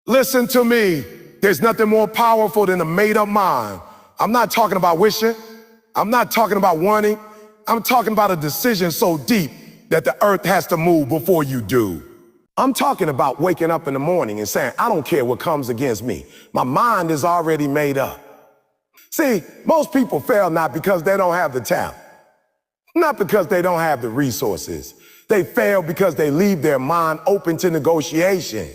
Listen to me. There's nothing more powerful than a made-up mind. I'm not talking about wishing. I'm not talking about wanting. I'm talking about a decision so deep that the earth has to move before you do. I'm talking about waking up in the morning and saying, I don't care what comes against me. My mind is already made up. See, most people fail not because they don't have the talent, not because they don't have the resources. They fail because they leave their mind open to negotiation.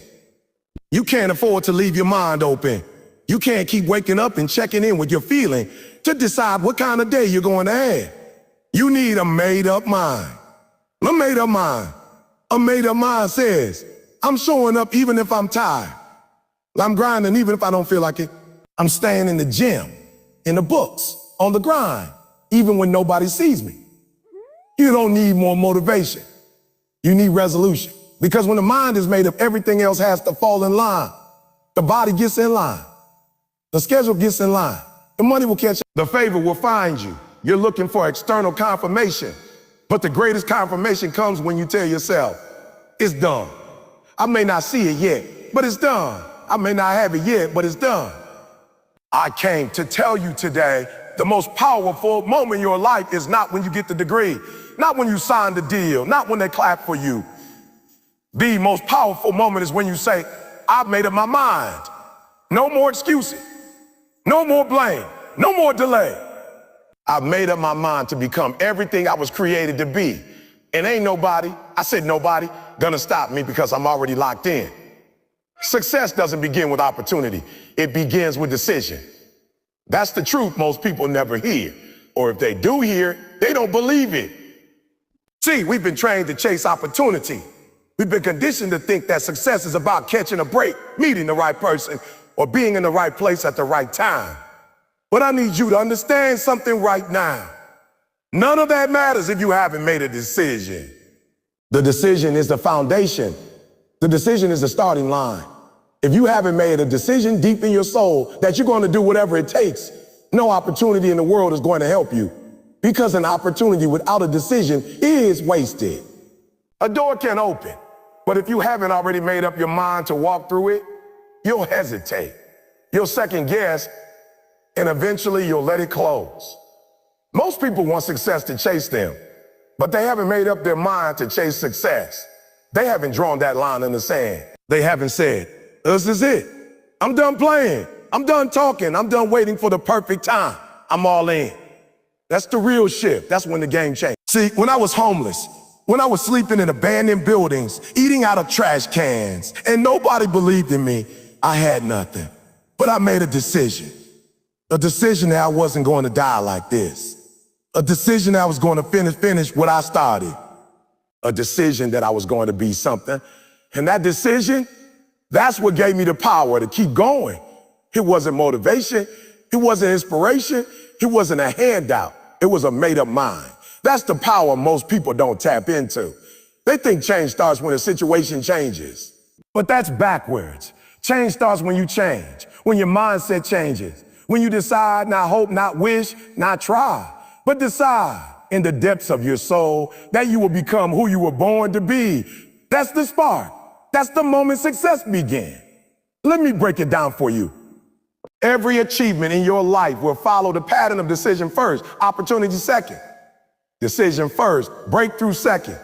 You can't afford to leave your mind open. You can't keep waking up and checking in with your feeling to decide what kind of day you're going to have. You need a made-up mind. A made-up mind. A made-up mind says, I'm showing up even if I'm tired. I'm grinding even if I don't feel like it. I'm staying in the gym, in the books, on the grind, even when nobody sees me. You don't need more motivation. You need resolution. Because when the mind is made up, everything else has to fall in line. The body gets in line. The schedule gets in line. The money will catch up. The favor will find you. You're looking for external confirmation. But the greatest confirmation comes when you tell yourself, it's done. I may not see it yet, but it's done. I may not have it yet, but it's done. I came to tell you today, the most powerful moment in your life is not when you get the degree, not when you sign the deal, not when they clap for you. The most powerful moment is when you say, I've made up my mind. No more excuses. No more blame. No more delay. I've made up my mind to become everything I was created to be. And ain't nobody, I said nobody, gonna stop me because I'm already locked in. Success doesn't begin with opportunity. It begins with decision. That's the truth most people never hear. Or if they do hear, they don't believe it. See, we've been trained to chase opportunity. We've been conditioned to think that success is about catching a break, meeting the right person, or being in the right place at the right time. But I need you to understand something right now. None of that matters if you haven't made a decision. The decision is the foundation. The decision is the starting line. If you haven't made a decision deep in your soul that you're going to do whatever it takes, no opportunity in the world is going to help you. Because an opportunity without a decision is wasted. A door can open, but if you haven't already made up your mind to walk through it, you'll hesitate. You'll second guess, and eventually you'll let it close. Most people want success to chase them, but they haven't made up their mind to chase success. They haven't drawn that line in the sand. They haven't said, this is it. I'm done playing. I'm done talking. I'm done waiting for the perfect time. I'm all in. That's the real shift. That's when the game changed. See, when I was homeless, when I was sleeping in abandoned buildings, eating out of trash cans, and nobody believed in me, I had nothing. But I made a decision that I wasn't going to die like this. A decision that I was going to finish what I started. A decision that I was going to be something. And that decision, that's what gave me the power to keep going. It wasn't motivation. It wasn't inspiration. It wasn't a handout. It was a made-up mind. That's the power most people don't tap into. They think change starts when a situation changes. But that's backwards. Change starts when you change, when your mindset changes, when you decide, not hope, not wish, not try, but decide in the depths of your soul that you will become who you were born to be. That's the spark. That's the moment success began. Let me break it down for you. Every achievement in your life will follow the pattern of decision first, opportunity second. Decision first, breakthrough second.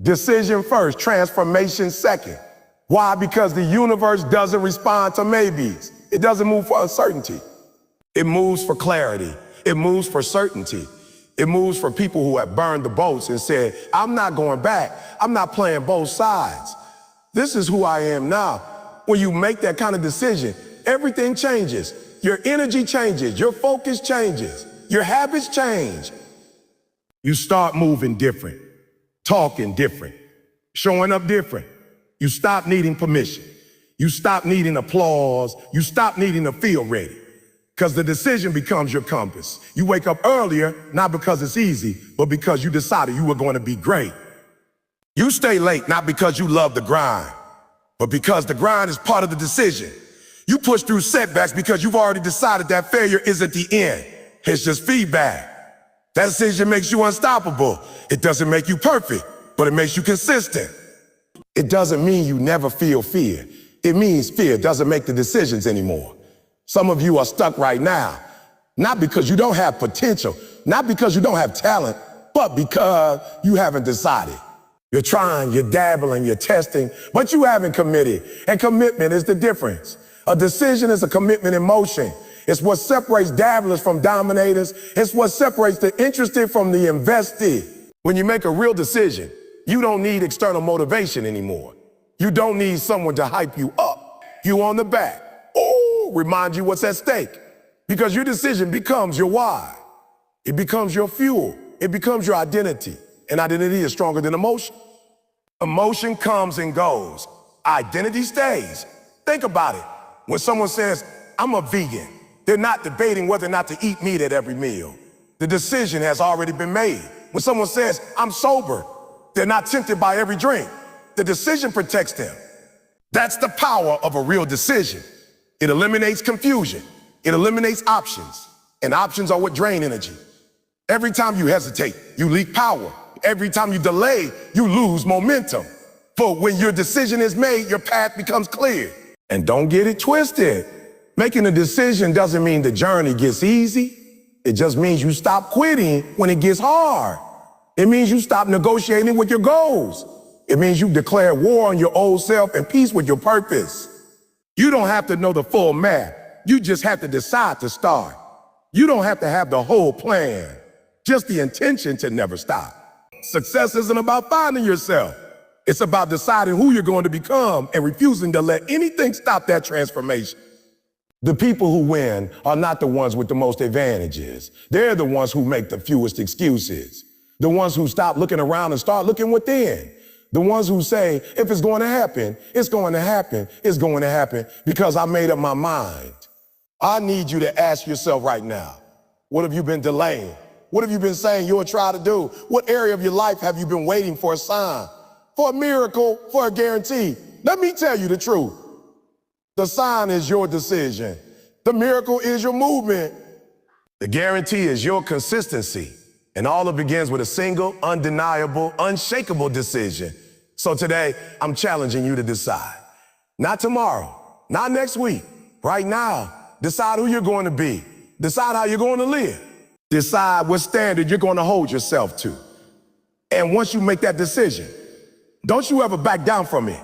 Decision first, transformation second. Why? Because the universe doesn't respond to maybes. It doesn't move for uncertainty. It moves for clarity. It moves for certainty. It moves for people who have burned the boats and said, I'm not going back. I'm not playing both sides. This is who I am now. When you make that kind of decision, everything changes. Your energy changes. Your focus changes. Your habits change. You start moving different, talking different, showing up different. You stop needing permission. You stop needing applause. You stop needing to feel ready. Because the decision becomes your compass. You wake up earlier, not because it's easy, but because you decided you were going to be great. You stay late, not because you love the grind, but because the grind is part of the decision. You push through setbacks because you've already decided that failure isn't the end. It's just feedback. That decision makes you unstoppable. It doesn't make you perfect, but it makes you consistent. It doesn't mean you never feel fear. It means fear doesn't make the decisions anymore. Some of you are stuck right now, not because you don't have potential, not because you don't have talent, but because you haven't decided. You're trying, you're dabbling, you're testing, but you haven't committed. And commitment is the difference. A decision is a commitment in motion. It's what separates dabblers from dominators. It's what separates the interested from the invested. When you make a real decision, you don't need external motivation anymore. You don't need someone to hype you up. You on the back. Oh, remind you what's at stake. Because your decision becomes your why. It becomes your fuel. It becomes your identity. And identity is stronger than emotion. Emotion comes and goes. Identity stays. Think about it. When someone says, I'm a vegan, they're not debating whether or not to eat meat at every meal. The decision has already been made. When someone says, I'm sober, they're not tempted by every drink. The decision protects them. That's the power of a real decision. It eliminates confusion. It eliminates options. And options are what drain energy. Every time you hesitate, you leak power. Every time you delay, you lose momentum. But when your decision is made, your path becomes clear. And don't get it twisted. Making a decision doesn't mean the journey gets easy. It just means you stop quitting when it gets hard. It means you stop negotiating with your goals. It means you declare war on your old self and peace with your purpose. You don't have to know the full map. You just have to decide to start. You don't have to have the whole plan, just the intention to never stop. Success isn't about finding yourself. It's about deciding who you're going to become and refusing to let anything stop that transformation. The people who win are not the ones with the most advantages. They're the ones who make the fewest excuses. The ones who stop looking around and start looking within. The ones who say, if it's going to happen, it's going to happen, it's going to happen because I made up my mind. I need you to ask yourself right now, what have you been delaying? What have you been saying you'll try to do? What area of your life have you been waiting for a sign, for a miracle, for a guarantee? Let me tell you the truth. The sign is your decision. The miracle is your movement. The guarantee is your consistency. And all it begins with a single, undeniable, unshakable decision. So today, I'm challenging you to decide. Not tomorrow, not next week, right now. Decide who you're going to be. Decide how you're going to live. Decide what standard you're going to hold yourself to. And once you make that decision, don't you ever back down from it.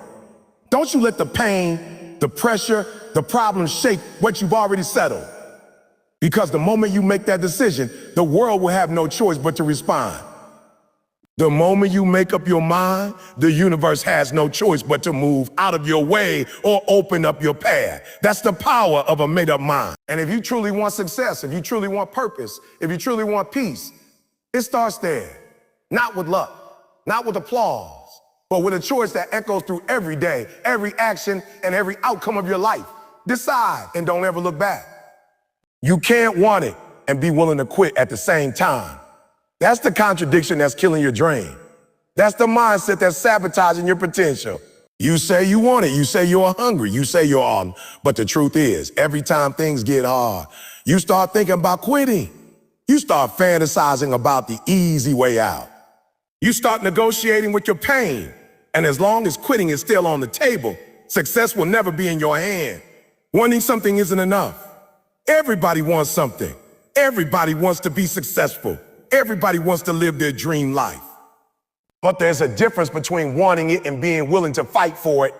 Don't you let the pain, the pressure, the problems shake what you've already settled. Because the moment you make that decision, the world will have no choice but to respond. The moment you make up your mind, the universe has no choice but to move out of your way or open up your path. That's the power of a made-up mind. And if you truly want success, if you truly want purpose, if you truly want peace, it starts there. Not with luck, not with applause, but with a choice that echoes through every day, every action, and every outcome of your life. Decide and don't ever look back. You can't want it and be willing to quit at the same time. That's the contradiction that's killing your dream. That's the mindset that's sabotaging your potential. You say you want it. You say you're hungry. You say you're on. But the truth is, every time things get hard, you start thinking about quitting. You start fantasizing about the easy way out. You start negotiating with your pain. And as long as quitting is still on the table, success will never be in your hand. Wanting something isn't enough. Everybody wants something. Everybody wants to be successful. Everybody wants to live their dream life. But there's a difference between wanting it and being willing to fight for it,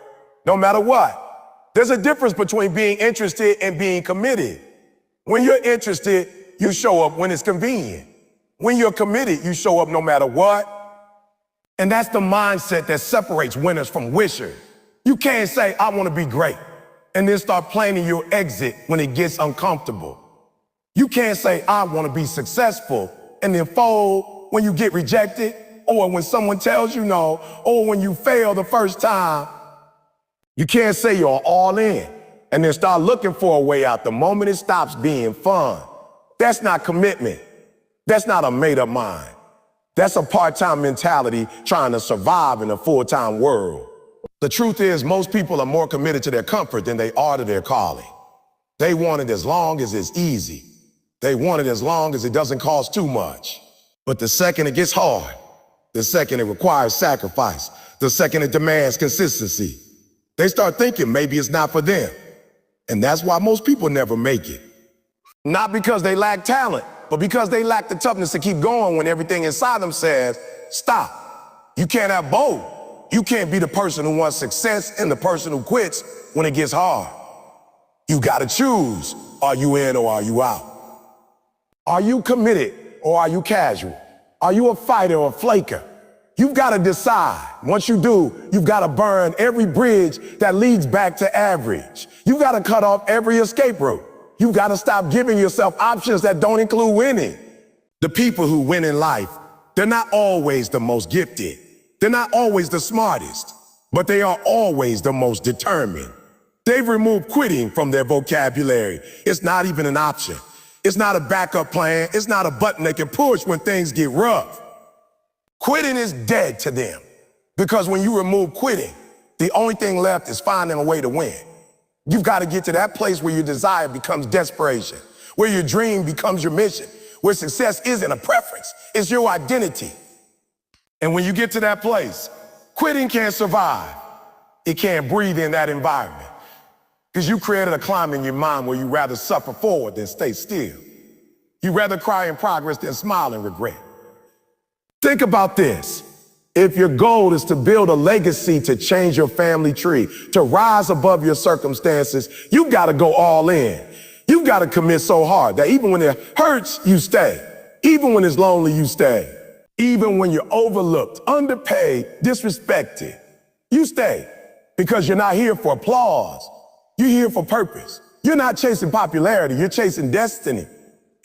no matter what. There's a difference between being interested and being committed. When you're interested, you show up when it's convenient. When you're committed, you show up no matter what. And that's the mindset that separates winners from wishers. You can't say, I want to be great, and then start planning your exit when it gets uncomfortable. You can't say, I want to be successful, and then fold when you get rejected, or when someone tells you no, or when you fail the first time. You can't say you're all in, and then start looking for a way out the moment it stops being fun. That's not commitment. That's not a made-up mind. That's a part-time mentality trying to survive in a full-time world. The truth is, most people are more committed to their comfort than they are to their calling. They want it as long as it's easy. They want it as long as it doesn't cost too much. But the second it gets hard, the second it requires sacrifice, the second it demands consistency, They start thinking maybe it's not for them. And that's why most people never make it. Not because they lack talent, but because they lack the toughness to keep going when everything inside them says, stop. You can't have both. You can't be the person who wants success and the person who quits when it gets hard. You gotta choose. Are you in or are you out? Are you committed or are you casual? Are you a fighter or a flaker? You've gotta decide. Once you do, you've gotta burn every bridge that leads back to average. You've gotta cut off every escape route. You've gotta stop giving yourself options that don't include winning. The people who win in life, they're not always the most gifted. They're not always the smartest, but they are always the most determined. They've removed quitting from their vocabulary. It's not even an option. It's not a backup plan. It's not a button they can push when things get rough. Quitting is dead to them because when you remove quitting, the only thing left is finding a way to win. You've got to get to that place where your desire becomes desperation, where your dream becomes your mission, where success isn't a preference, it's your identity. And when you get to that place, quitting can't survive. It can't breathe in that environment because you created a climate in your mind where you rather suffer forward than stay still. You rather cry in progress than smile in regret. Think about this. If your goal is to build a legacy to change your family tree, to rise above your circumstances, you've got to go all in. You've got to commit so hard that even when it hurts, you stay. Even when it's lonely, you stay. Even when you're overlooked, underpaid, disrespected, you stay because you're not here for applause. You're here for purpose. You're not chasing popularity, you're chasing destiny.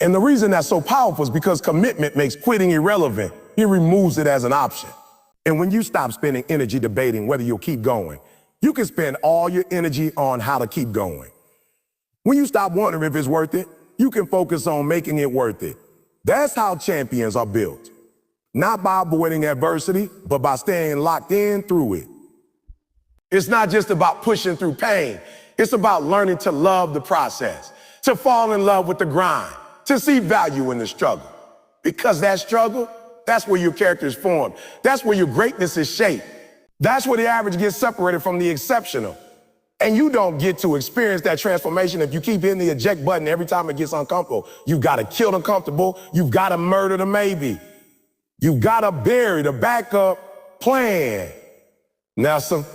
And the reason that's so powerful is because commitment makes quitting irrelevant. It removes it as an option. And when you stop spending energy debating whether you'll keep going, you can spend all your energy on how to keep going. When you stop wondering if it's worth it, you can focus on making it worth it. That's how champions are built. Not by avoiding adversity, but by staying locked in through it. It's not just about pushing through pain. It's about learning to love the process, to fall in love with the grind, to see value in the struggle. Because that struggle, that's where your character is formed. That's where your greatness is shaped. That's where the average gets separated from the exceptional. And you don't get to experience that transformation if you keep hitting the eject button every time it gets uncomfortable. You've got to kill the comfortable. You've got to murder the maybe. You've got to bury the backup plan, Nelson.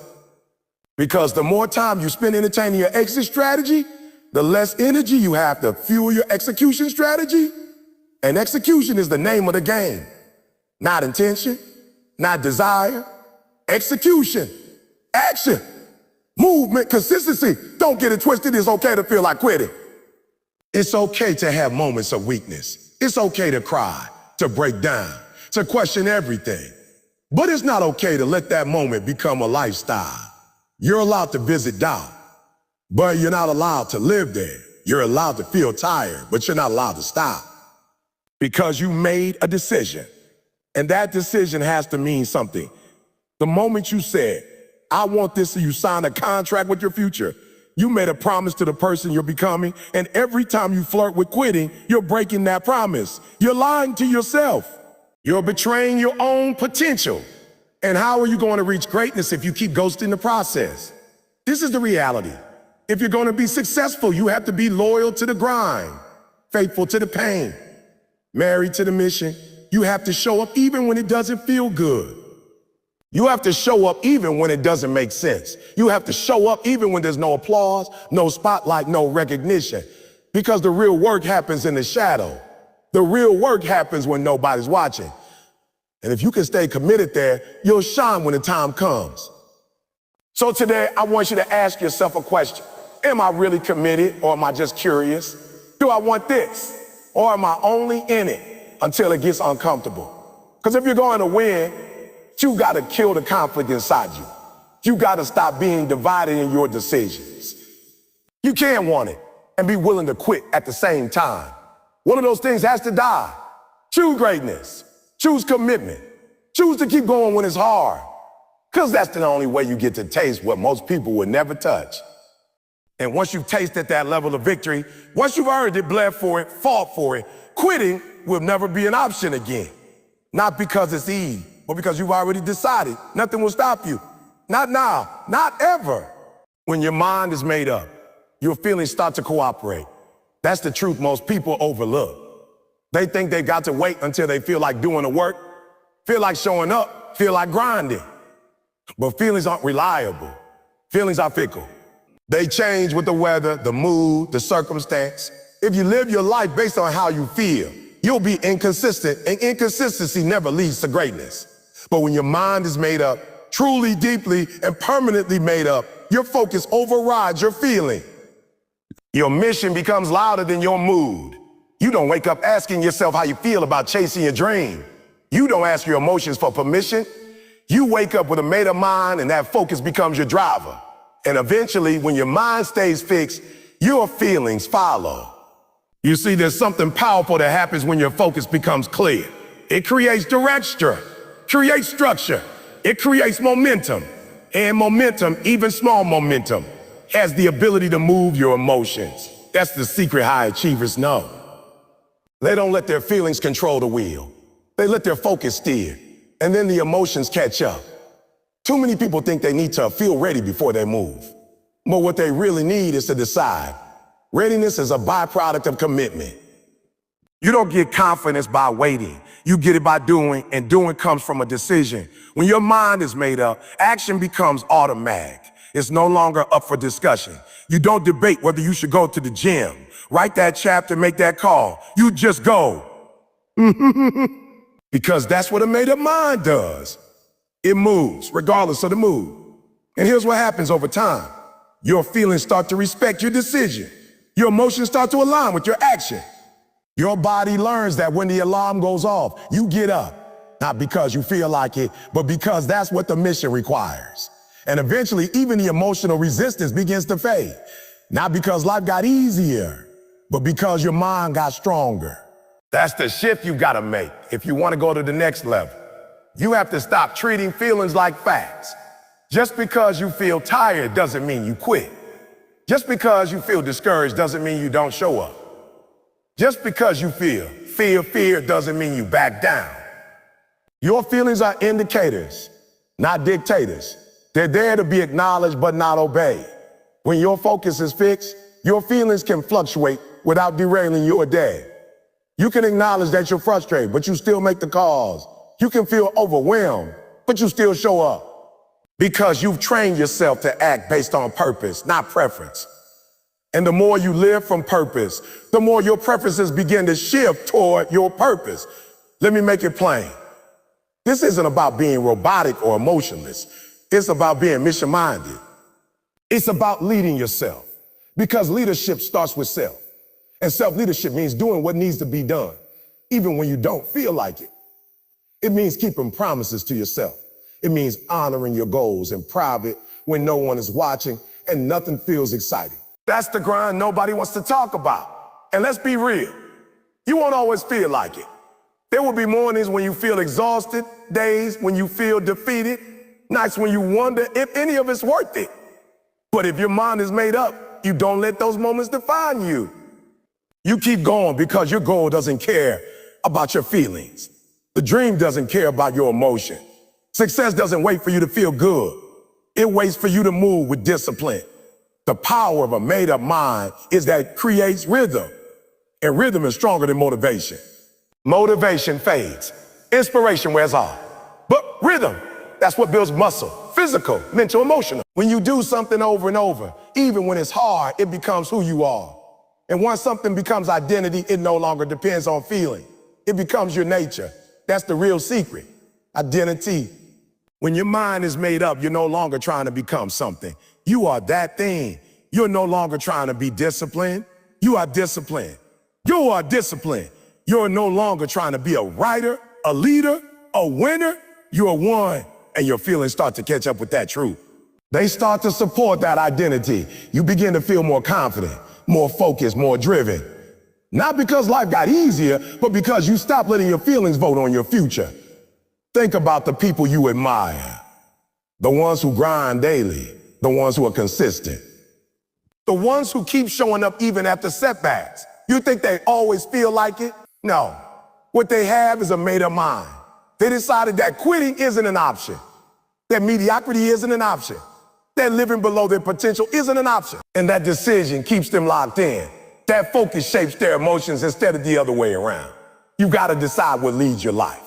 Because the more time you spend entertaining your exit strategy, the less energy you have to fuel your execution strategy. And execution is the name of the game. Not intention, not desire, execution, action, movement, consistency. Don't get it twisted. It's okay to feel like quitting. It's okay to have moments of weakness. It's okay to cry, to break down, to question everything. But it's not okay to let that moment become a lifestyle. You're allowed to visit doubt, but you're not allowed to live there. You're allowed to feel tired, but you're not allowed to stop. Because you made a decision. And that decision has to mean something. The moment you said, I want this, so you signed a contract with your future. You made a promise to the person you're becoming, and every time you flirt with quitting, you're breaking that promise. You're lying to yourself. You're betraying your own potential. And how are you going to reach greatness if you keep ghosting the process? This is the reality. If you're going to be successful, you have to be loyal to the grind, faithful to the pain, married to the mission. You have to show up even when it doesn't feel good. You have to show up even when it doesn't make sense. You have to show up even when there's no applause, no spotlight, no recognition. Because the real work happens in the shadow. The real work happens when nobody's watching. And if you can stay committed there, you'll shine when the time comes. So today, I want you to ask yourself a question. Am I really committed, or am I just curious? Do I want this, or am I only in it until it gets uncomfortable? Because if you're going to win, you got to kill the conflict inside you. You got to stop being divided in your decisions. You can't want it and be willing to quit at the same time. One of those things has to die. Choose greatness. Choose commitment. Choose to keep going when it's hard. Because that's the only way you get to taste what most people would never touch. And once you've tasted that level of victory, once you've earned it, bled for it, fought for it, quitting will never be an option again. Not because it's easy, but because you've already decided nothing will stop you. Not now, not ever. When your mind is made up, your feelings start to cooperate. That's the truth most people overlook. They think they got to wait until they feel like doing the work, feel like showing up, feel like grinding. But feelings aren't reliable. Feelings are fickle. They change with the weather, the mood, the circumstance. If you live your life based on how you feel, you'll be inconsistent, and inconsistency never leads to greatness. But when your mind is made up, truly, deeply, and permanently made up, your focus overrides your feeling. Your mission becomes louder than your mood. You don't wake up asking yourself how you feel about chasing your dream. You don't ask your emotions for permission. You wake up with a made-up mind, and that focus becomes your driver. And eventually, when your mind stays fixed, your feelings follow. You see, there's something powerful that happens when your focus becomes clear. It creates direction, creates structure. It creates momentum. And momentum, even small momentum, has the ability to move your emotions. That's the secret high achievers know. They don't let their feelings control the wheel. They let their focus steer, and then the emotions catch up. Too many people think they need to feel ready before they move. But what they really need is to decide. Readiness is a byproduct of commitment. You don't get confidence by waiting. You get it by doing, and doing comes from a decision. When your mind is made up, action becomes automatic. It's no longer up for discussion. You don't debate whether you should go to the gym, write that chapter, make that call. You just go. Because that's what a made-up mind does. It moves, regardless of the mood. And here's what happens over time. Your feelings start to respect your decision. Your emotions start to align with your action. Your body learns that when the alarm goes off, you get up. Not because you feel like it, but because that's what the mission requires. And eventually, even the emotional resistance begins to fade. Not because life got easier, but because your mind got stronger. That's the shift you gotta make if you wanna go to the next level. You have to stop treating feelings like facts. Just because you feel tired doesn't mean you quit. Just because you feel discouraged doesn't mean you don't show up. Just because you feel fear doesn't mean you back down. Your feelings are indicators, not dictators. They're there to be acknowledged but not obeyed. When your focus is fixed, your feelings can fluctuate without derailing your day. You can acknowledge that you're frustrated, but you still make the calls. You can feel overwhelmed, but you still show up. Because you've trained yourself to act based on purpose, not preference. And the more you live from purpose, the more your preferences begin to shift toward your purpose. Let me make it plain. This isn't about being robotic or emotionless. It's about being mission-minded. It's about leading yourself, because leadership starts with self. And self-leadership means doing what needs to be done, even when you don't feel like it. It means keeping promises to yourself. It means honoring your goals in private when no one is watching and nothing feels exciting. That's the grind nobody wants to talk about. And let's be real, you won't always feel like it. There will be mornings when you feel exhausted, days when you feel defeated, nights when you wonder if any of it's worth it. But if your mind is made up, you don't let those moments define you. You keep going because your goal doesn't care about your feelings. The dream doesn't care about your emotion. Success doesn't wait for you to feel good. It waits for you to move with discipline. The power of a made-up mind is that it creates rhythm. And rhythm is stronger than motivation. Motivation fades. Inspiration wears off. But rhythm, that's what builds muscle, physical, mental, emotional. When you do something over and over, even when it's hard, it becomes who you are. And once something becomes identity, it no longer depends on feeling. It becomes your nature. That's the real secret. Identity. When your mind is made up, you're no longer trying to become something. You are that thing. You're no longer trying to be disciplined. You are disciplined. You are disciplined. You're no longer trying to be a writer, a leader, a winner. You're one, and your feelings start to catch up with that truth. They start to support that identity. You begin to feel more confident, more focused, more driven. Not because life got easier, but because you stopped letting your feelings vote on your future. Think about the people you admire. The ones who grind daily, the ones who are consistent. The ones who keep showing up even after setbacks. You think they always feel like it? No. What they have is a made-up mind. They decided that quitting isn't an option, that mediocrity isn't an option, that living below their potential isn't an option. And that decision keeps them locked in. That focus shapes their emotions instead of the other way around. You gotta decide what leads your life.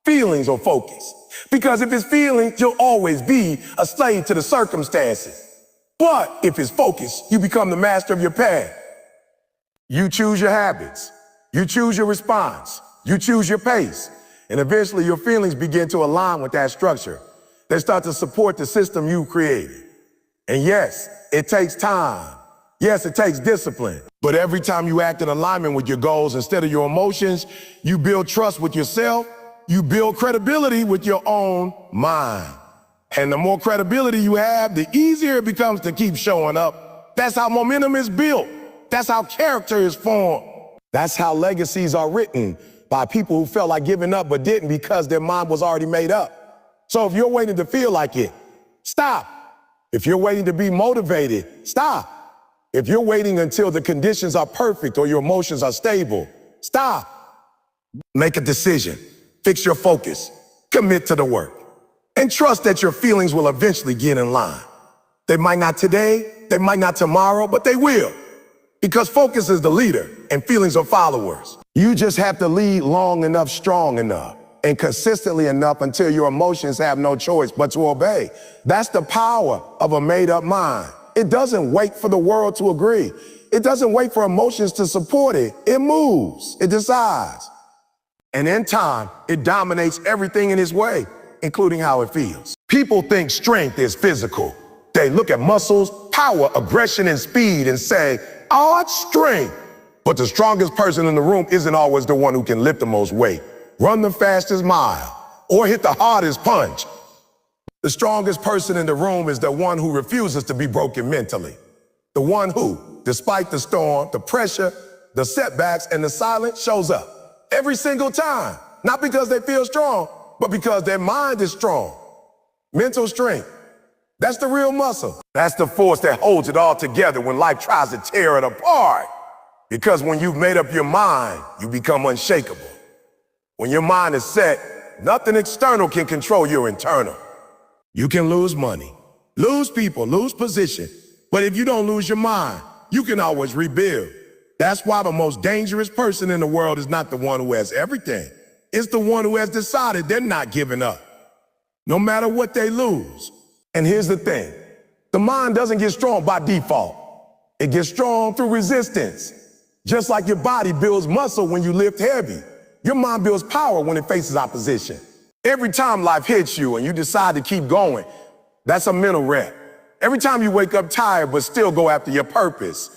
Feelings or focus. Because if it's feelings, you'll always be a slave to the circumstances. But if it's focus, you become the master of your path. You choose your habits. You choose your response. You choose your pace. And eventually your feelings begin to align with that structure. They start to support the system you created. And yes, it takes time. Yes, it takes discipline. But every time you act in alignment with your goals instead of your emotions, you build trust with yourself. You build credibility with your own mind. And the more credibility you have, the easier it becomes to keep showing up. That's how momentum is built. That's how character is formed. That's how legacies are written, by people who felt like giving up but didn't because their mind was already made up. So if you're waiting to feel like it, stop. If you're waiting to be motivated, stop. If you're waiting until the conditions are perfect or your emotions are stable, stop. Make a decision. Fix your focus. Commit to the work. And trust that your feelings will eventually get in line. They might not today, they might not tomorrow, but they will. Because focus is the leader and feelings are followers. You just have to lead long enough, strong enough, and consistently enough until your emotions have no choice but to obey. That's the power of a made-up mind. It doesn't wait for the world to agree. It doesn't wait for emotions to support it. It moves. It decides. And in time, it dominates everything in its way, including how it feels. People think strength is physical. They look at muscles, power, aggression, and speed and say, oh, it's strength. But the strongest person in the room isn't always the one who can lift the most weight, run the fastest mile, or hit the hardest punch. The strongest person in the room is the one who refuses to be broken mentally. The one who, despite the storm, the pressure, the setbacks, and the silence, shows up every single time. Not because they feel strong, but because their mind is strong. Mental strength. That's the real muscle. That's the force that holds it all together when life tries to tear it apart. Because when you've made up your mind, you become unshakable. When your mind is set, nothing external can control your internal. You can lose money, lose people, lose position. But if you don't lose your mind, you can always rebuild. That's why the most dangerous person in the world is not the one who has everything. It's the one who has decided they're not giving up, no matter what they lose. And here's the thing. The mind doesn't get strong by default. It gets strong through resistance. Just like your body builds muscle when you lift heavy, your mind builds power when it faces opposition. Every time life hits you and you decide to keep going, that's a mental rep. Every time you wake up tired but still go after your purpose,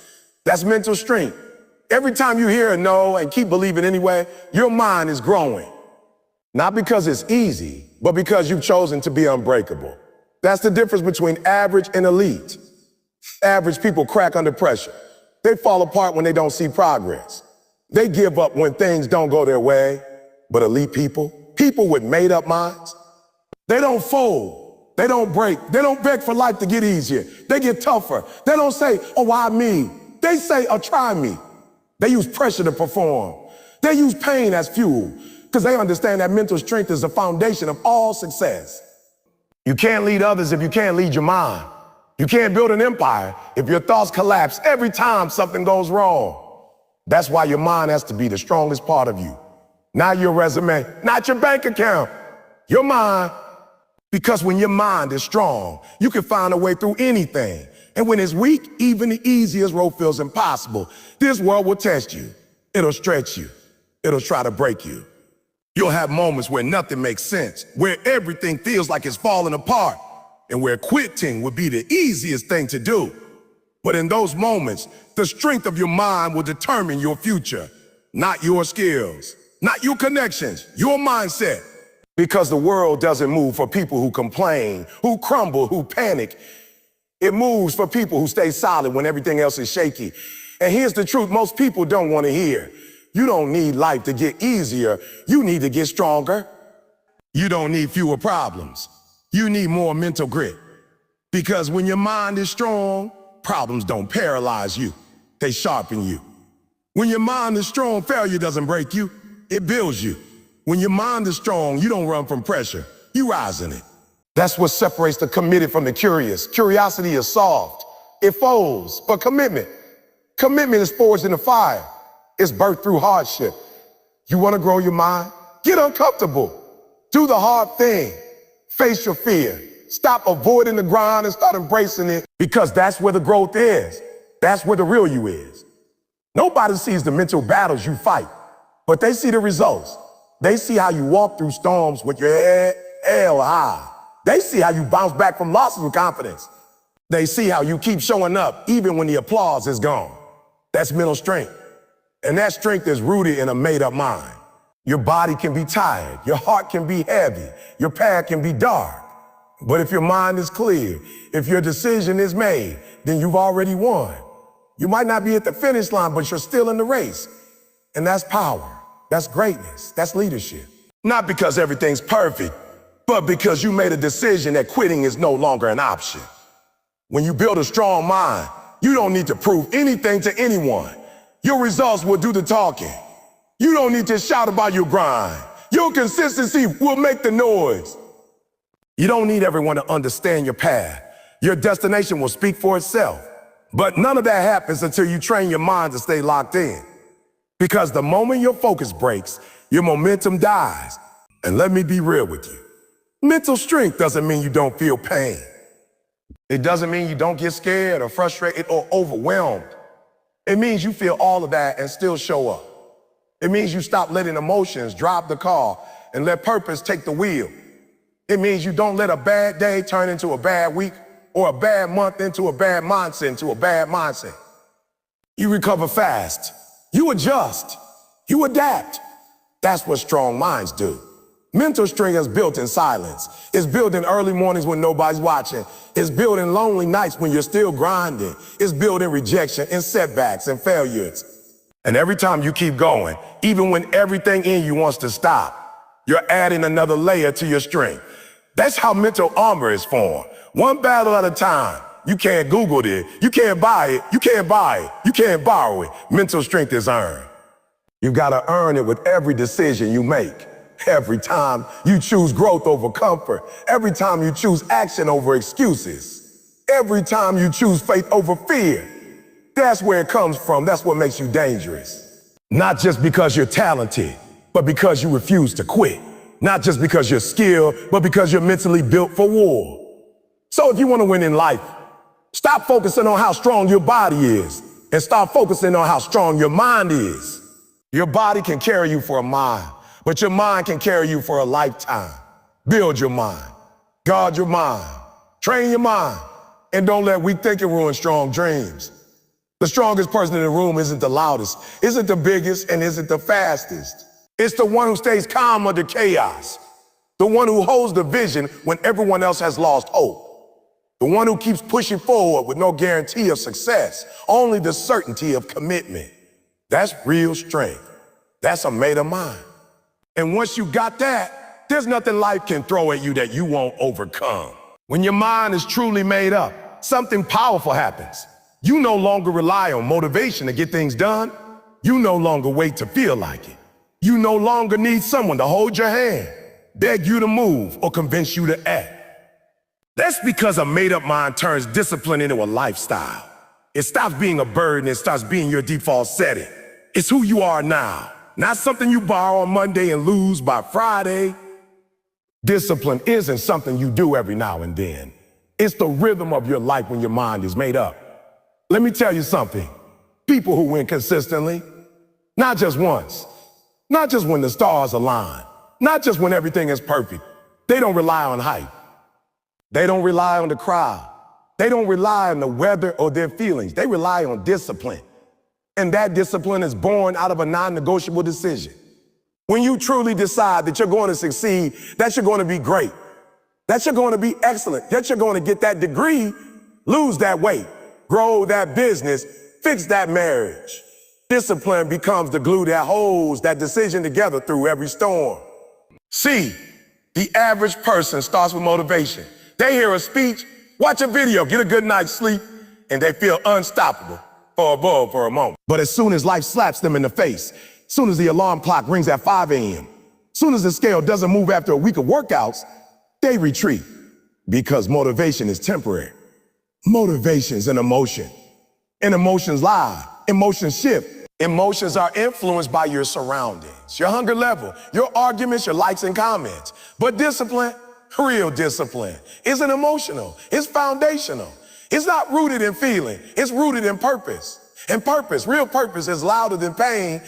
that's mental strength. Every time you hear a no and keep believing anyway, your mind is growing. Not because it's easy, but because you've chosen to be unbreakable. That's the difference between average and elite. Average people crack under pressure. They fall apart when they don't see progress. They give up when things don't go their way. But elite people, people with made-up minds, they don't fold. They don't break. They don't beg for life to get easier. They get tougher. They don't say, oh, why me? They say, oh, try me. They use pressure to perform. They use pain as fuel because they understand that mental strength is the foundation of all success. You can't lead others if you can't lead your mind. You can't build an empire if your thoughts collapse every time something goes wrong. That's why your mind has to be the strongest part of you. Not your resume, not your bank account, your mind. Because when your mind is strong, you can find a way through anything. And when it's weak, even the easiest road feels impossible. This world will test you. It'll stretch you. It'll try to break you. You'll have moments where nothing makes sense, where everything feels like it's falling apart, and where quitting would be the easiest thing to do. But in those moments, the strength of your mind will determine your future, not your skills, not your connections, your mindset. Because the world doesn't move for people who complain, who crumble, who panic. It moves for people who stay solid when everything else is shaky. And here's the truth most people don't want to hear. You don't need life to get easier. You need to get stronger. You don't need fewer problems. You need more mental grit. Because when your mind is strong, problems don't paralyze you. They sharpen you. When your mind is strong, failure doesn't break you. It builds you. When your mind is strong, you don't run from pressure. You rise in it. That's what separates the committed from the curious. Curiosity is soft. It folds. But commitment is forged in the fire. It's birthed through hardship. You want to grow your mind? Get uncomfortable. Do the hard thing. Face your fear. Stop avoiding the grind and start embracing it, because that's where the growth is. That's where the real you is. Nobody sees the mental battles you fight, but they see the results. They see how you walk through storms with your head held high. They see how you bounce back from losses with confidence. They see how you keep showing up even when the applause is gone. That's mental strength. And that strength is rooted in a made-up mind. Your body can be tired. Your heart can be heavy. Your path can be dark. But if your mind is clear, if your decision is made, then you've already won. You might not be at the finish line, but you're still in the race. And that's power. That's greatness. That's leadership. Not because everything's perfect, but because you made a decision that quitting is no longer an option. When you build a strong mind, you don't need to prove anything to anyone. Your results will do the talking. You don't need to shout about your grind. Your consistency will make the noise. You don't need everyone to understand your path. Your destination will speak for itself. But none of that happens until you train your mind to stay locked in. Because the moment your focus breaks, your momentum dies. And let me be real with you. Mental strength doesn't mean you don't feel pain. It doesn't mean you don't get scared or frustrated or overwhelmed. It means you feel all of that and still show up. It means you stop letting emotions drive the car and let purpose take the wheel. It means you don't let a bad day turn into a bad week, or a bad month into a bad mindset, You recover fast. You adjust. You adapt. That's what strong minds do. Mental strength is built in silence. It's built in early mornings when nobody's watching. It's built in lonely nights when you're still grinding. It's built in rejection and setbacks and failures. And every time you keep going, even when everything in you wants to stop, you're adding another layer to your strength. That's how mental armor is formed. One battle at a time. You can't Google it. You can't buy it. You can't buy it. You can't borrow it. Mental strength is earned. You've got to earn it with every decision you make. Every time you choose growth over comfort. Every time you choose action over excuses. Every time you choose faith over fear. That's where it comes from. That's what makes you dangerous. Not just because you're talented, but because you refuse to quit. Not just because you're skilled, but because you're mentally built for war. So if you want to win in life, stop focusing on how strong your body is and start focusing on how strong your mind is. Your body can carry you for a mile, but your mind can carry you for a lifetime. Build your mind. Guard your mind. Train your mind. And don't let weak thinking ruin strong dreams. The strongest person in the room isn't the loudest, isn't the biggest, and isn't the fastest. It's the one who stays calm under chaos. The one who holds the vision when everyone else has lost hope. The one who keeps pushing forward with no guarantee of success, only the certainty of commitment. That's real strength. That's a made-up mind. And once you got that, there's nothing life can throw at you that you won't overcome. When your mind is truly made up, something powerful happens. You no longer rely on motivation to get things done. You no longer wait to feel like it. You no longer need someone to hold your hand, beg you to move, or convince you to act. That's because a made-up mind turns discipline into a lifestyle. It stops being a burden and starts being your default setting. It's who you are now, not something you borrow on Monday and lose by Friday. Discipline isn't something you do every now and then. It's the rhythm of your life when your mind is made up. Let me tell you something. People who win consistently, not just once, not just when the stars align, not just when everything is perfect. They don't rely on hype. They don't rely on the crowd. They don't rely on the weather or their feelings. They rely on discipline. And that discipline is born out of a non-negotiable decision. When you truly decide that you're going to succeed, that you're going to be great, that you're going to be excellent, that you're going to get that degree, lose that weight, grow that business, fix that marriage. Discipline becomes the glue that holds that decision together through every storm. See, the average person starts with motivation. They hear a speech, watch a video, get a good night's sleep, and they feel unstoppable for a moment. But as soon as life slaps them in the face, as soon as the alarm clock rings at 5 a.m., as soon as the scale doesn't move after a week of workouts, they retreat. Because motivation is temporary. Motivation is an emotion. And emotions lie. Emotions shift. Emotions are influenced by your surroundings, your hunger level, your arguments, your likes and comments. But discipline, real discipline, isn't emotional. It's foundational. It's not rooted in feeling. It's rooted in purpose. And purpose, real purpose, is louder than pain.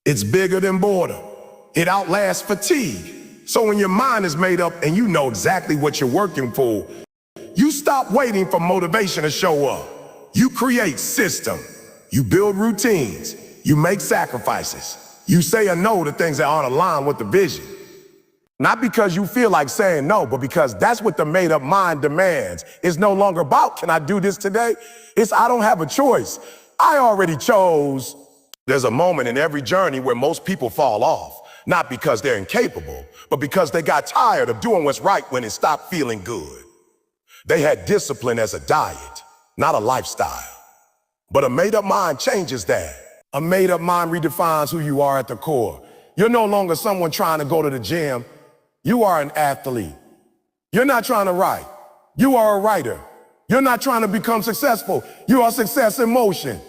It's bigger than boredom. It outlasts fatigue. So when your mind is made up and you know exactly what you're working for, you stop waiting for motivation to show up. You create system. You build routines. You make sacrifices. You say a no to things that aren't aligned with the vision. Not because you feel like saying no, but because that's what the made-up mind demands. It's no longer about, can I do this today? It's, I don't have a choice. I already chose. There's a moment in every journey where most people fall off, not because they're incapable, but because they got tired of doing what's right when it stopped feeling good. They had discipline as a diet, not a lifestyle. But a made-up mind changes that. A made-up mind redefines who you are at the core. You're no longer someone trying to go to the gym. You are an athlete. You're not trying to write. You are a writer. You're not trying to become successful. You are success in motion.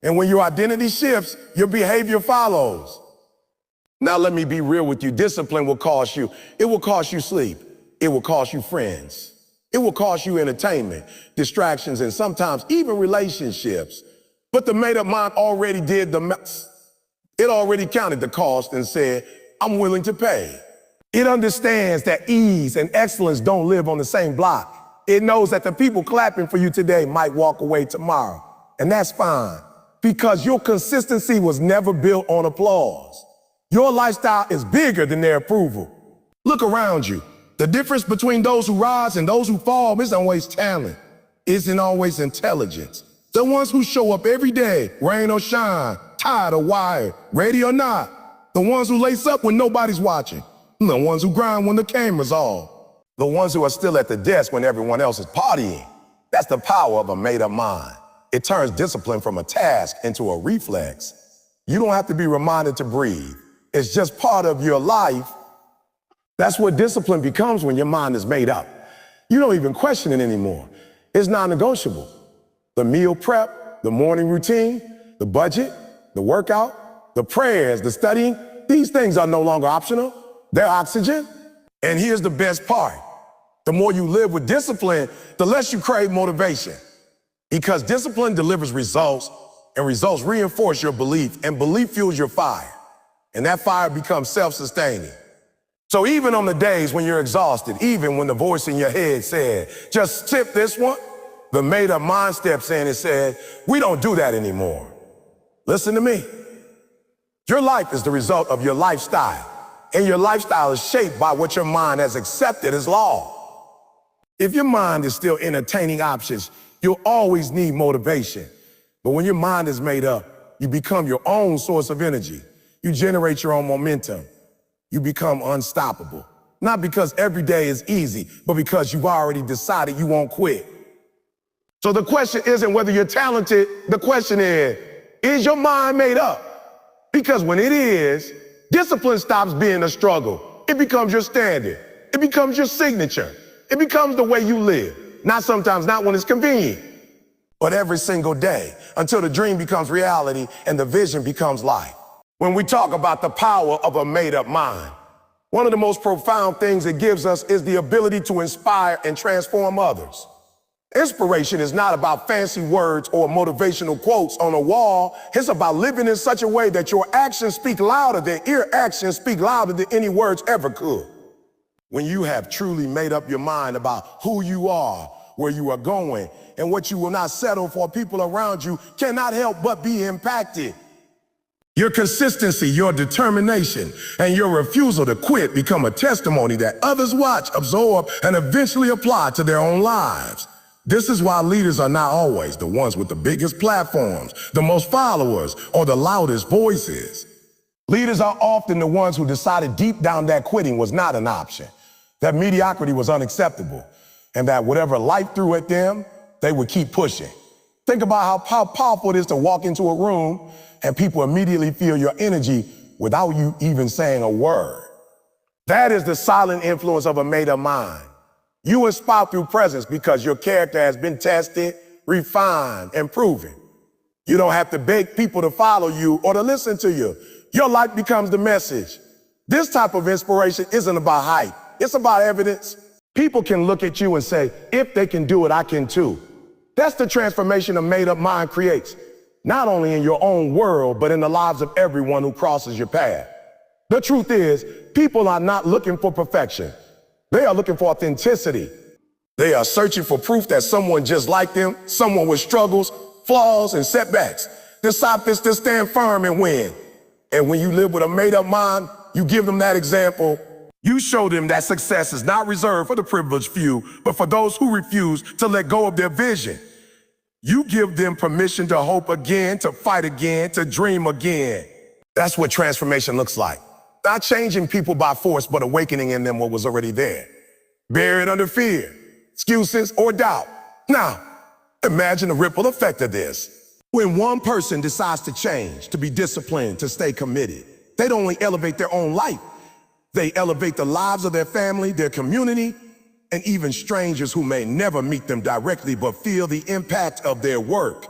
And when your identity shifts, your behavior follows. Now let me be real with you. Discipline will cost you. It will cost you sleep. It will cost you friends. It will cost you entertainment, distractions, and sometimes even relationships. But the made-up mind already did it already counted the cost and said, I'm willing to pay. It understands that ease and excellence don't live on the same block. It knows that the people clapping for you today might walk away tomorrow. And that's fine, because your consistency was never built on applause. Your lifestyle is bigger than their approval. Look around you. The difference between those who rise and those who fall isn't always talent. Isn't always intelligence. The ones who show up every day, rain or shine, tired or wired, ready or not. The ones who lace up when nobody's watching. The ones who grind when the camera's off. The ones who are still at the desk when everyone else is partying. That's the power of a made-up mind. It turns discipline from a task into a reflex. You don't have to be reminded to breathe. It's just part of your life. That's what discipline becomes when your mind is made up. You don't even question it anymore. It's non-negotiable. The meal prep, the morning routine, the budget, the workout, the prayers, the studying, these things are no longer optional. They're oxygen. And here's the best part. The more you live with discipline, the less you crave motivation. Because discipline delivers results, and results reinforce your belief, and belief fuels your fire. And that fire becomes self-sustaining. So even on the days when you're exhausted, even when the voice in your head said, just skip this one, the made-up mind steps in and said, we don't do that anymore. Listen to me. Your life is the result of your lifestyle, and your lifestyle is shaped by what your mind has accepted as law. If your mind is still entertaining options, you'll always need motivation. But when your mind is made up, you become your own source of energy. You generate your own momentum. You become unstoppable. Not because every day is easy, but because you've already decided you won't quit. So the question isn't whether you're talented. The question is your mind made up? Because when it is, discipline stops being a struggle. It becomes your standard. It becomes your signature. It becomes the way you live. Not sometimes, not when it's convenient, but every single day until the dream becomes reality and the vision becomes life. When we talk about the power of a made-up mind, one of the most profound things it gives us is the ability to inspire and transform others. Inspiration is not about fancy words or motivational quotes on a wall. It's about living in such a way that your actions speak louder than your actions speak louder than any words ever could. When you have truly made up your mind about who you are, where you are going, and what you will not settle for, people around you cannot help but be impacted. Your consistency, your determination, and your refusal to quit become a testimony that others watch, absorb, and eventually apply to their own lives. This is why leaders are not always the ones with the biggest platforms, the most followers, or the loudest voices. Leaders are often the ones who decided deep down that quitting was not an option, that mediocrity was unacceptable, and that whatever life threw at them, they would keep pushing. Think about how powerful it is to walk into a room and people immediately feel your energy without you even saying a word. That is the silent influence of a made-up mind. You inspire through presence because your character has been tested, refined, and proven. You don't have to beg people to follow you or to listen to you. Your life becomes the message. This type of inspiration isn't about hype. It's about evidence. People can look at you and say, if they can do it, I can too. That's the transformation a made-up mind creates, not only in your own world, but in the lives of everyone who crosses your path. The truth is, people are not looking for perfection. They are looking for authenticity. They are searching for proof that someone just like them, someone with struggles, flaws, and setbacks, decided to stand firm and win. And when you live with a made-up mind, you give them that example. You show them that success is not reserved for the privileged few, but for those who refuse to let go of their vision. You give them permission to hope again, to fight again, to dream again. That's what transformation looks like. Not changing people by force, but awakening in them what was already there. Buried under fear, excuses, or doubt. Now, imagine the ripple effect of this. When one person decides to change, to be disciplined, to stay committed, they don't only elevate their own life, they elevate the lives of their family, their community, and even strangers who may never meet them directly but feel the impact of their work.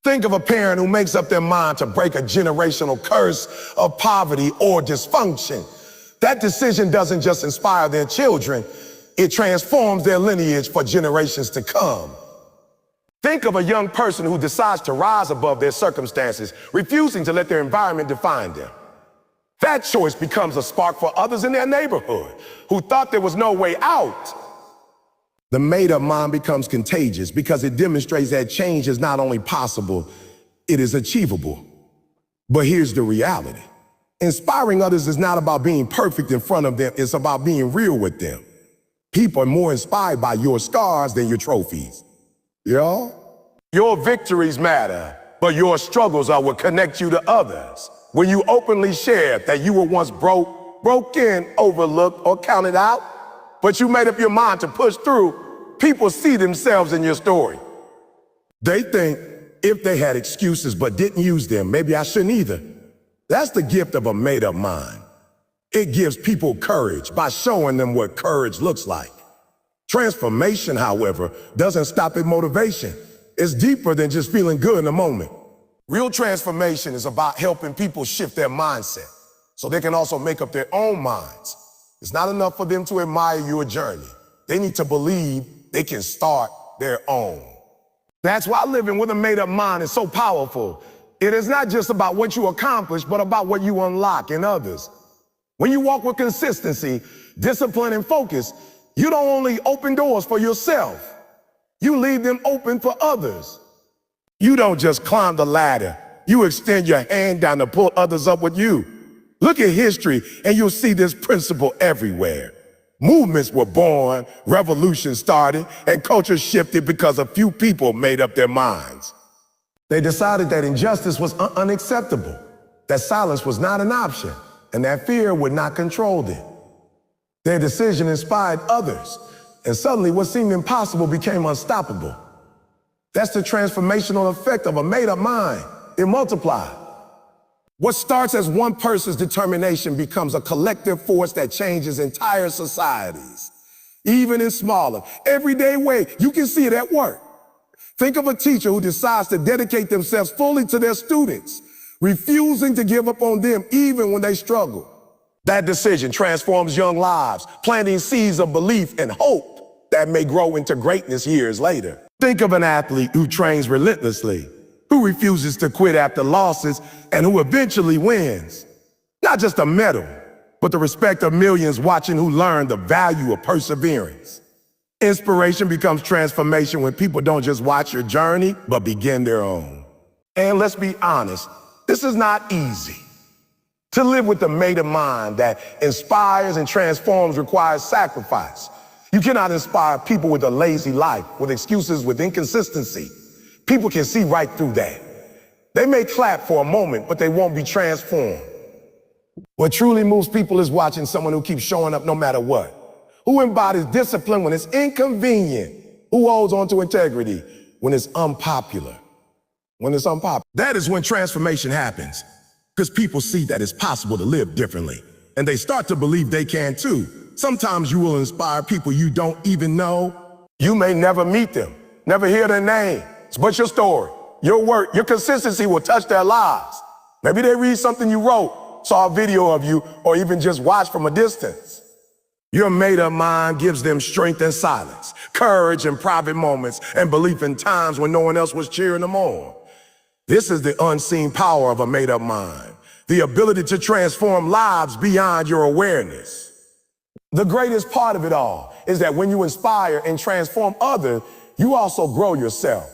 Think of a parent who makes up their mind to break a generational curse of poverty or dysfunction. That decision doesn't just inspire their children, it transforms their lineage for generations to come. Think of a young person who decides to rise above their circumstances, refusing to let their environment define them. That choice becomes a spark for others in their neighborhood who thought there was no way out. The made-up mind becomes contagious because it demonstrates that change is not only possible, it is achievable. But here's the reality. Inspiring others is not about being perfect in front of them, it's about being real with them. People are more inspired by your scars than your trophies. Your victories matter, but your struggles are what connect you to others. When you openly share that you were once broken, overlooked, or counted out, but you made up your mind to push through, people see themselves in your story. They think if they had excuses but didn't use them, maybe I shouldn't either. That's the gift of a made-up mind. It gives people courage by showing them what courage looks like. Transformation, however, doesn't stop at motivation. It's deeper than just feeling good in the moment. Real transformation is about helping people shift their mindset so they can also make up their own minds. It's not enough for them to admire your journey. They need to believe they can start their own. That's why living with a made-up mind is so powerful. It is not just about what you accomplish, but about what you unlock in others. When you walk with consistency, discipline, and focus, you don't only open doors for yourself, you leave them open for others. You don't just climb the ladder, you extend your hand down to pull others up with you. Look at history and you'll see this principle everywhere. Movements were born, revolutions started, and culture shifted because a few people made up their minds. They decided that injustice was unacceptable, that silence was not an option, and that fear would not control them. Their decision inspired others, and suddenly what seemed impossible became unstoppable. That's the transformational effect of a made-up mind. It multiplies. What starts as one person's determination becomes a collective force that changes entire societies, even in smaller, everyday ways. You can see it at work. Think of a teacher who decides to dedicate themselves fully to their students, refusing to give up on them even when they struggle. That decision transforms young lives, planting seeds of belief and hope that may grow into greatness years later. Think of an athlete who trains relentlessly, who refuses to quit after losses, and who eventually wins. Not just a medal, but the respect of millions watching who learn the value of perseverance. Inspiration becomes transformation when people don't just watch your journey, but begin their own. And let's be honest, this is not easy. To live with the made-up mind that inspires and transforms requires sacrifice. You cannot inspire people with a lazy life, with excuses, with inconsistency. People can see right through that. They may clap for a moment, but they won't be transformed. What truly moves people is watching someone who keeps showing up no matter what, who embodies discipline when it's inconvenient, who holds on to integrity when it's unpopular. That is when transformation happens, because people see that it's possible to live differently, and they start to believe they can too. Sometimes you will inspire people you don't even know. You may never meet them, never hear their names, but your story, your work, your consistency will touch their lives. Maybe they read something you wrote, saw a video of you, or even just watched from a distance. Your made-up mind gives them strength in silence, courage in private moments, and belief in times when no one else was cheering them on. This is the unseen power of a made-up mind, the ability to transform lives beyond your awareness. The greatest part of it all is that when you inspire and transform others, you also grow yourself.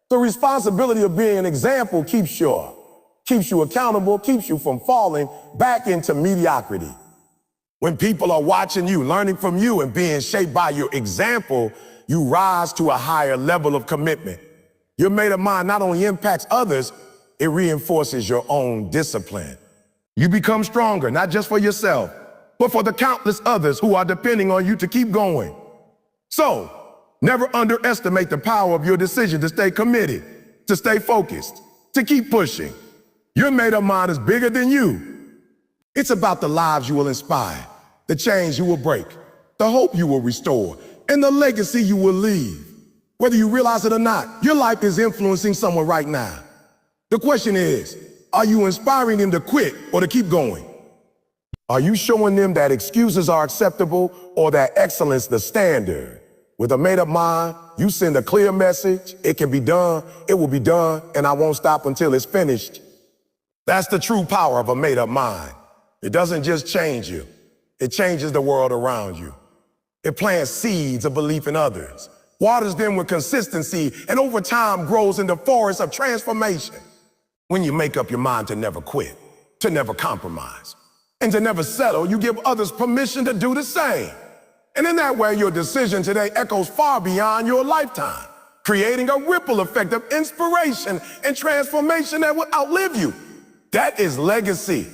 The responsibility of being an example keeps you accountable, keeps you from falling back into mediocrity. When people are watching you, learning from you, and being shaped by your example, you rise to a higher level of commitment. Your made-up mind not only impacts others, it reinforces your own discipline. You become stronger, not just for yourself, but for the countless others who are depending on you to keep going. So, never underestimate the power of your decision to stay committed, to stay focused, to keep pushing. Your made-up mind is bigger than you. It's about the lives you will inspire, the change you will break, the hope you will restore, and the legacy you will leave. Whether you realize it or not, your life is influencing someone right now. The question is, are you inspiring them to quit or to keep going? Are you showing them that excuses are acceptable or that excellence the standard? With a made-up mind, you send a clear message. It can be done, it will be done, and I won't stop until it's finished. That's the true power of a made-up mind. It doesn't just change you. It changes the world around you. It plants seeds of belief in others, waters them with consistency, and over time grows into forests of transformation. When you make up your mind to never quit, to never compromise, and to never settle, you give others permission to do the same. And in that way, your decision today echoes far beyond your lifetime, creating a ripple effect of inspiration and transformation that will outlive you. That is legacy.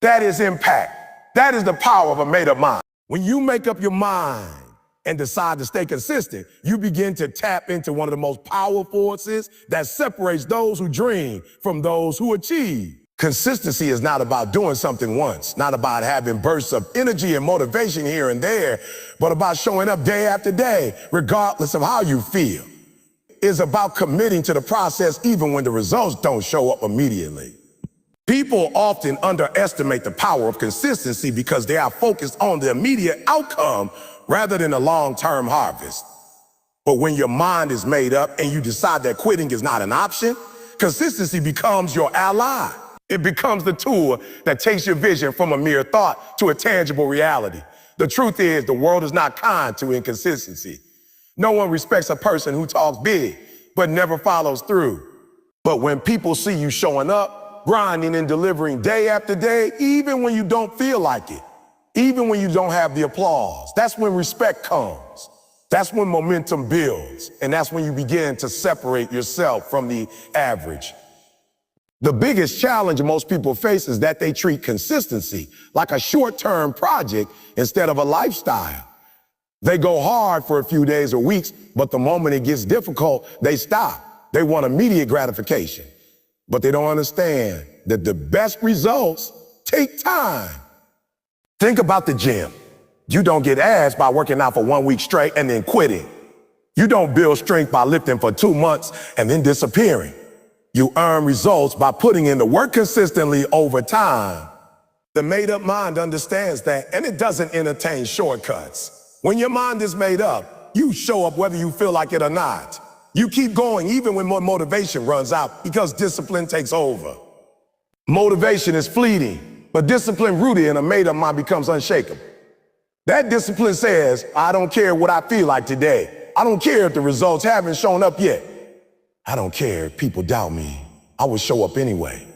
That is impact. That is the power of a made-up mind. When you make up your mind and decide to stay consistent, you begin to tap into one of the most powerful forces that separates those who dream from those who achieve. Consistency is not about doing something once, not about having bursts of energy and motivation here and there, but about showing up day after day, regardless of how you feel. It's about committing to the process even when the results don't show up immediately. People often underestimate the power of consistency because they are focused on the immediate outcome rather than the long-term harvest. But when your mind is made up and you decide that quitting is not an option, consistency becomes your ally. It becomes the tool that takes your vision from a mere thought to a tangible reality. The truth is, the world is not kind to inconsistency. No one respects a person who talks big, but never follows through. But when people see you showing up, grinding and delivering day after day, even when you don't feel like it, even when you don't have the applause, that's when respect comes. That's when momentum builds. And that's when you begin to separate yourself from the average. The biggest challenge most people face is that they treat consistency like a short-term project instead of a lifestyle. They go hard for a few days or weeks, but the moment it gets difficult, they stop. They want immediate gratification. But they don't understand that the best results take time. Think about the gym. You don't get abs by working out for 1 week straight and then quitting. You don't build strength by lifting for 2 months and then disappearing. You earn results by putting in the work consistently over time. The made-up mind understands that, and it doesn't entertain shortcuts. When your mind is made up, you show up whether you feel like it or not. You keep going even when motivation runs out because discipline takes over. Motivation is fleeting, but discipline rooted in a made-up mind becomes unshakable. That discipline says, I don't care what I feel like today. I don't care if the results haven't shown up yet. I don't care if people doubt me. I will show up anyway.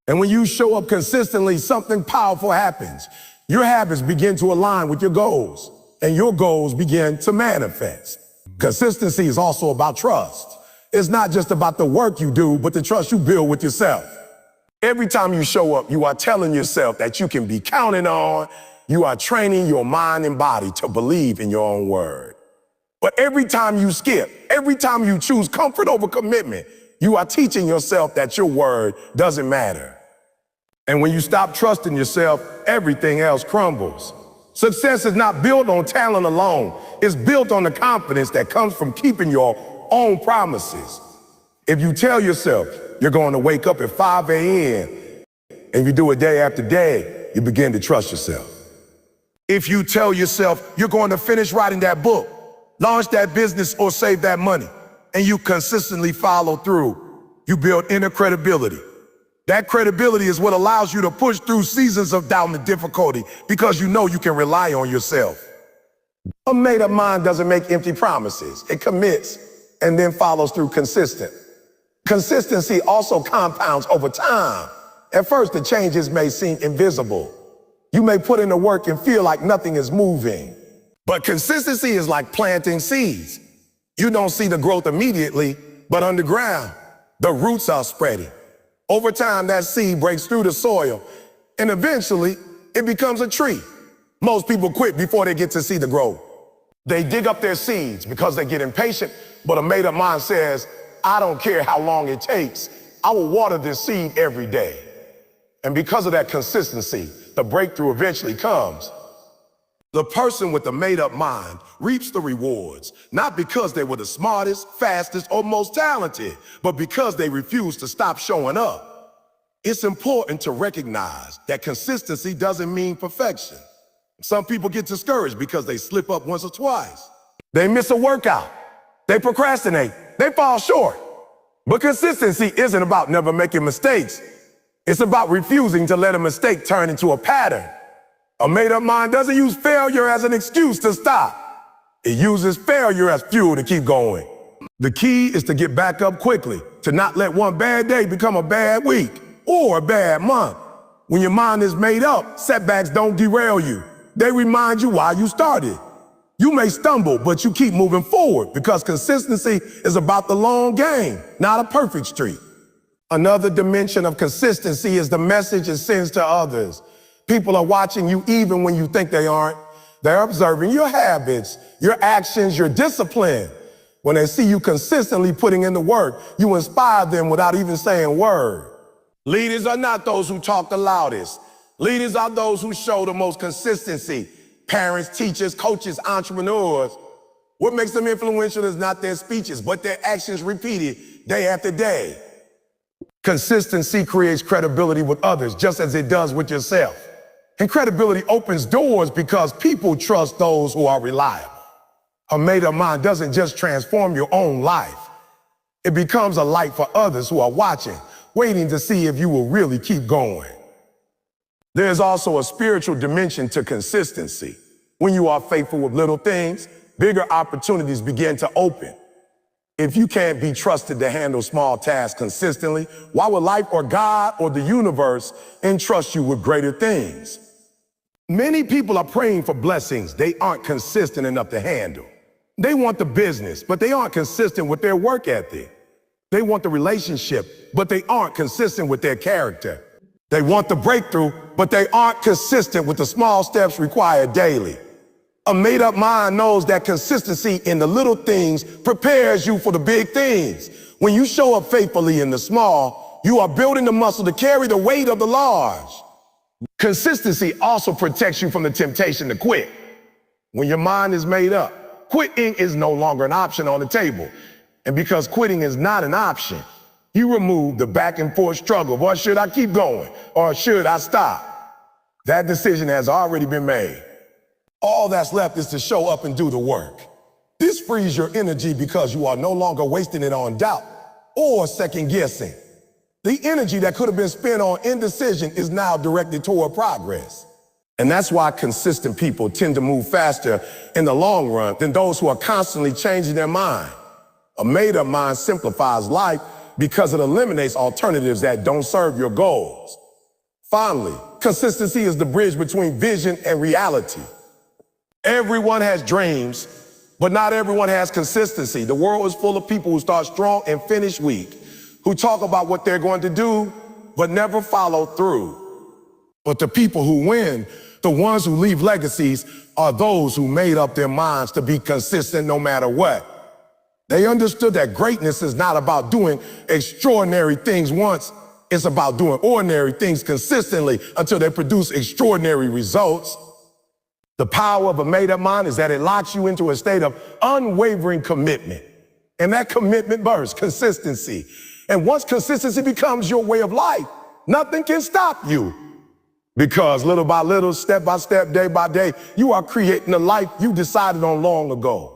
And when you show up consistently, something powerful happens. Your habits begin to align with your goals, and your goals begin to manifest. Consistency is also about trust. It's not just about the work you do, but the trust you build with yourself. Every time you show up, you are telling yourself that you can be counted on. You are training your mind and body to believe in your own word. But every time you skip, every time you choose comfort over commitment, you are teaching yourself that your word doesn't matter. And when you stop trusting yourself, everything else crumbles. Success is not built on talent alone. It's built on the confidence that comes from keeping your own promises. If you tell yourself you're going to wake up at 5 a.m. and you do it day after day, you begin to trust yourself. If you tell yourself you're going to finish writing that book, launch that business, or save that money, and you consistently follow through, you build inner credibility. That credibility is what allows you to push through seasons of doubt and difficulty because you know you can rely on yourself. A made-up mind doesn't make empty promises. It commits and then follows through consistent. Consistency also compounds over time. At first, the changes may seem invisible. You may put in the work and feel like nothing is moving. But consistency is like planting seeds. You don't see the growth immediately, but underground, the roots are spreading. Over time, that seed breaks through the soil, and eventually, it becomes a tree. Most people quit before they get to see the growth. They dig up their seeds because they get impatient, but a made-up mind says, I don't care how long it takes. I will water this seed every day. And because of that consistency, the breakthrough eventually comes. The person with the made-up mind reaps the rewards, not because they were the smartest, fastest, or most talented, but because they refused to stop showing up. It's important to recognize that consistency doesn't mean perfection. Some people get discouraged because they slip up once or twice. They miss a workout. They procrastinate. They fall short. But consistency isn't about never making mistakes. It's about refusing to let a mistake turn into a pattern. A made-up mind doesn't use failure as an excuse to stop. It uses failure as fuel to keep going. The key is to get back up quickly, to not let one bad day become a bad week or a bad month. When your mind is made up, setbacks don't derail you. They remind you why you started. You may stumble, but you keep moving forward because consistency is about the long game, not a perfect streak. Another dimension of consistency is the message it sends to others. People are watching you even when you think they aren't. They're observing your habits, your actions, your discipline. When they see you consistently putting in the work, you inspire them without even saying a word. Leaders are not those who talk the loudest. Leaders are those who show the most consistency. Parents, teachers, coaches, entrepreneurs. What makes them influential is not their speeches, but their actions repeated day after day. Consistency creates credibility with others, just as it does with yourself. And credibility opens doors because people trust those who are reliable. A made-up mind doesn't just transform your own life. It becomes a light for others who are watching, waiting to see if you will really keep going. There's also a spiritual dimension to consistency. When you are faithful with little things, bigger opportunities begin to open. If you can't be trusted to handle small tasks consistently, why would life or God or the universe entrust you with greater things? Many people are praying for blessings they aren't consistent enough to handle. They want the business, but they aren't consistent with their work ethic. They want the relationship, but they aren't consistent with their character. They want the breakthrough, but they aren't consistent with the small steps required daily. A made-up mind knows that consistency in the little things prepares you for the big things. When you show up faithfully in the small, you are building the muscle to carry the weight of the large. Consistency also protects you from the temptation to quit. When your mind is made up, quitting is no longer an option on the table. And because quitting is not an option, you remove the back and forth struggle. Or should I keep going? Or should I stop? That decision has already been made. All that's left is to show up and do the work. This frees your energy because you are no longer wasting it on doubt or second guessing. The energy that could have been spent on indecision is now directed toward progress. And that's why consistent people tend to move faster in the long run than those who are constantly changing their mind. A made-up mind simplifies life because it eliminates alternatives that don't serve your goals. Finally, consistency is the bridge between vision and reality. Everyone has dreams, but not everyone has consistency. The world is full of people who start strong and finish weak, who talk about what they're going to do, but never follow through. But the people who win, the ones who leave legacies, are those who made up their minds to be consistent no matter what. They understood that greatness is not about doing extraordinary things once. It's about doing ordinary things consistently until they produce extraordinary results. The power of a made-up mind is that it locks you into a state of unwavering commitment. And that commitment bursts consistency. And once consistency becomes your way of life, nothing can stop you. Because little by little, step by step, day by day, you are creating the life you decided on long ago.